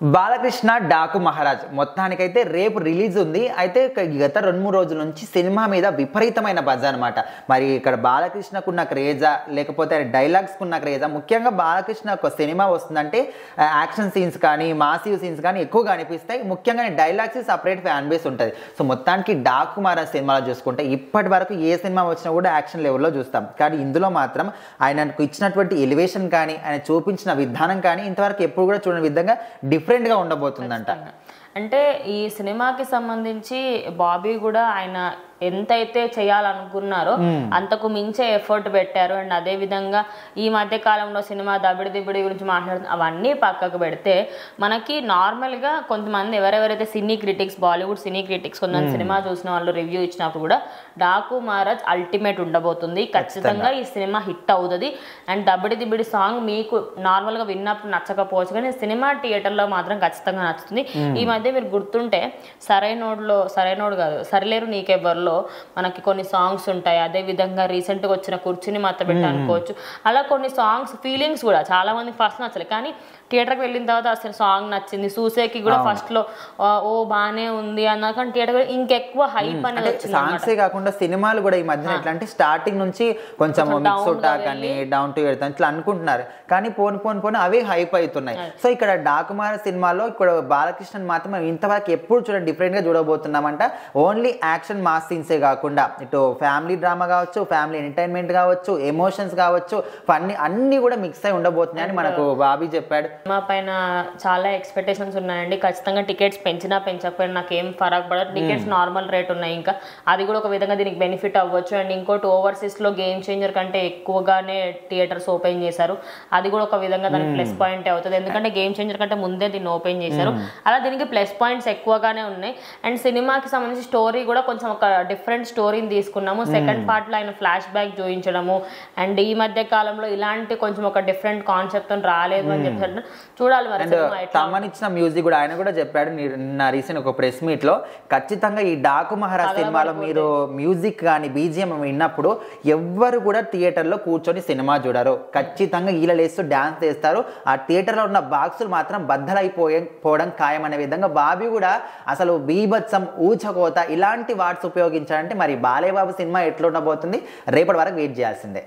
బాలకృష్ణ డాకు మహారాజ్ మొత్తానికైతే రేపు రిలీజ్ ఉంది. అయితే గత 2-3 రోజుల నుంచి సినిమా మీద విపరీతమైన బజ్ అనమాట. మరి ఇక్కడ బాలకృష్ణకున్న క్రేజా లేకపోతే డైలాగ్స్కున్న క్రేజా, ముఖ్యంగా బాలకృష్ణ ఒక సినిమా వస్తుందంటే యాక్షన్ సీన్స్ కానీ మాసివ్ సీన్స్ కానీ ఎక్కువగా అనిపిస్తాయి. ముఖ్యంగా డైలాగ్స్ సపరేట్ ఫ్యాన్ బేస్ ఉంటుంది. సో మొత్తానికి డాకు మహారాజ్ సినిమాలో చూసుకుంటే ఇప్పటి వరకు ఏ సినిమా వచ్చినా కూడా యాక్షన్ లెవెల్లో చూస్తాం. కానీ ఇందులో మాత్రం ఆయనకు ఇచ్చినటువంటి ఎలివేషన్ కానీ ఆయన చూపించిన విధానం కానీ ఇంతవరకు ఎప్పుడు కూడా చూడని విధంగా డిఫరెంట్గా ఉండబోతుందంట. అంటే ఈ సినిమాకి సంబంధించి బాబీ కూడా ఆయన ఎంతైతే చేయాలనుకున్నారో అంతకు మించే ఎఫర్ట్ పెట్టారు. అండ్ అదే విధంగా ఈ మధ్య కాలంలో సినిమా దబిడి దిబిడి గురించి మాట్లాడుతున్న అవన్నీ పక్కకు పెడితే మనకి నార్మల్గా కొంతమంది ఎవరెవరైతే సినీ క్రిటిక్స్, బాలీవుడ్ సినీ క్రిటిక్స్ కొంతమంది సినిమా చూసిన వాళ్ళు రివ్యూ ఇచ్చినప్పుడు కూడా డాకు మహారాజ్ అల్టిమేట్ ఉండబోతుంది, ఖచ్చితంగా ఈ సినిమా హిట్ అవుతుంది. అండ్ దబిడి దిబిడి సాంగ్ మీకు నార్మల్గా విన్నప్పుడు నచ్చకపోవచ్చు కానీ సినిమా థియేటర్లో మాత్రం ఖచ్చితంగా నచ్చుతుంది. ఈ మధ్య మీరు గుర్తుంటే సరైనోడు కాదు సరిలేరు నీకెవ్వరిలో మనకి కొన్ని సాంగ్స్ ఉంటాయి. అదే విధంగా రీసెంట్ గా వచ్చిన కూర్చుని మత్తబెట్ట అనుకోవచ్చు. అలా కొన్ని సాంగ్స్ ఫీలింగ్స్ కూడా చాలా మందికి ఫస్ట్ నచ్చలేదు, కానీ థియేటర్కి వెళ్ళిన తర్వాత అసలు సాంగ్ నచ్చింది. సూసేకి కూడా ఫస్ట్ లో ఓ బానే ఉంది అన్నా, కానీ థియేటర్ ఇంకెక్కువ హైప్ అనేది వచ్చింది. సాంగ్సే కాకుండా సినిమాలు కూడా ఈ మధ్యన ఎట్లా అంటే స్టార్టింగ్ నుంచి కొంచెం మిక్స్ కానీ డౌన్ టు ఎర్త్ ఇట్లా అనుకుంటున్నారు, కానీ పోను అవే హైప్ అవుతున్నాయి. సో ఇక్కడ డాకుమార్ సినిమాలో ఇక్కడ బాలకృష్ణ మాత్రం ఇంతవరకు ఎప్పుడు చూడండి డిఫరెంట్ గా చూడబోతున్నామంట. ఓన్లీ యాక్షన్ మాస్ సీన్సే కాకుండా ఇటు ఫ్యామిలీ డ్రామా కావచ్చు, ఫ్యామిలీ ఎంటర్టైన్మెంట్ కావచ్చు, ఎమోషన్స్ కావచ్చు, ఫన్నీ అన్ని కూడా మిక్స్ అయి ఉండబోతున్నాయని మనకు బాబీ చెప్పాడు. సినిమా పైన చాలా ఎక్స్పెక్టేషన్స్ ఉన్నాయండి. ఖచ్చితంగా టికెట్స్ పెంచినా పెంచకపోయినా నాకు ఏం ఫరక్ పడదు. టికెట్స్ నార్మల్ రేట్ ఉన్నాయి, ఇంకా అది కూడా ఒక విధంగా దీనికి బెనిఫిట్ అవ్వచ్చు. అండ్ ఇంకోటి ఓవర్సీస్ లో గేమ్ చేంజర్ కంటే ఎక్కువగానే థియేటర్స్ ఓపెన్ చేశారు, అది కూడా ఒక విధంగా దానికి ప్లస్ పాయింట్ అవుతుంది. ఎందుకంటే గేమ్ చేంజర్ కంటే ముందే దీన్ని ఓపెన్ చేశారు, అలా దీనికి ప్లస్ పాయింట్స్ ఎక్కువగానే ఉన్నాయి. అండ్ సినిమాకి సంబంధించి స్టోరీ కూడా కొంచెం ఒక డిఫరెంట్ స్టోరీని తీసుకున్నాము. సెకండ్ పార్ట్ లో ఆయన ఫ్లాష్ బ్యాక్ చూపించడము, అండ్ ఈ మధ్య కాలంలో ఇలాంటి కొంచెం ఒక డిఫరెంట్ కాన్సెప్ట్ రాలేదు అని చెప్పి చూడాలి. మరి తమనిచ్చిన మ్యూజిక్ కూడా ఆయన కూడా చెప్పాడు నిన్న రీసెంట్ ఒక ప్రెస్ మీట్ లో, ఖచ్చితంగా ఈ డాకు మహారాజ్ సినిమాలో మీరు మ్యూజిక్ కానీ బీజిఎం విన్నప్పుడు ఎవ్వరు కూడా థియేటర్ లో కూర్చొని సినిమా చూడరు, ఖచ్చితంగా ఈలలేస్తూ డాన్స్ చేస్తారు. ఆ థియేటర్ లో ఉన్న బాక్సులు మాత్రం బద్దలైపోవడం ఖాయం అనే విధంగా బాబీ కూడా అసలు బీభత్సం, ఊచకోత ఇలాంటి వాట్స్ ఉపయోగించాలంటే మరి బాలేబాబు సినిమా ఎట్లా ఉండబోతుంది రేపటి వరకు వెయిట్ చేయాల్సిందే.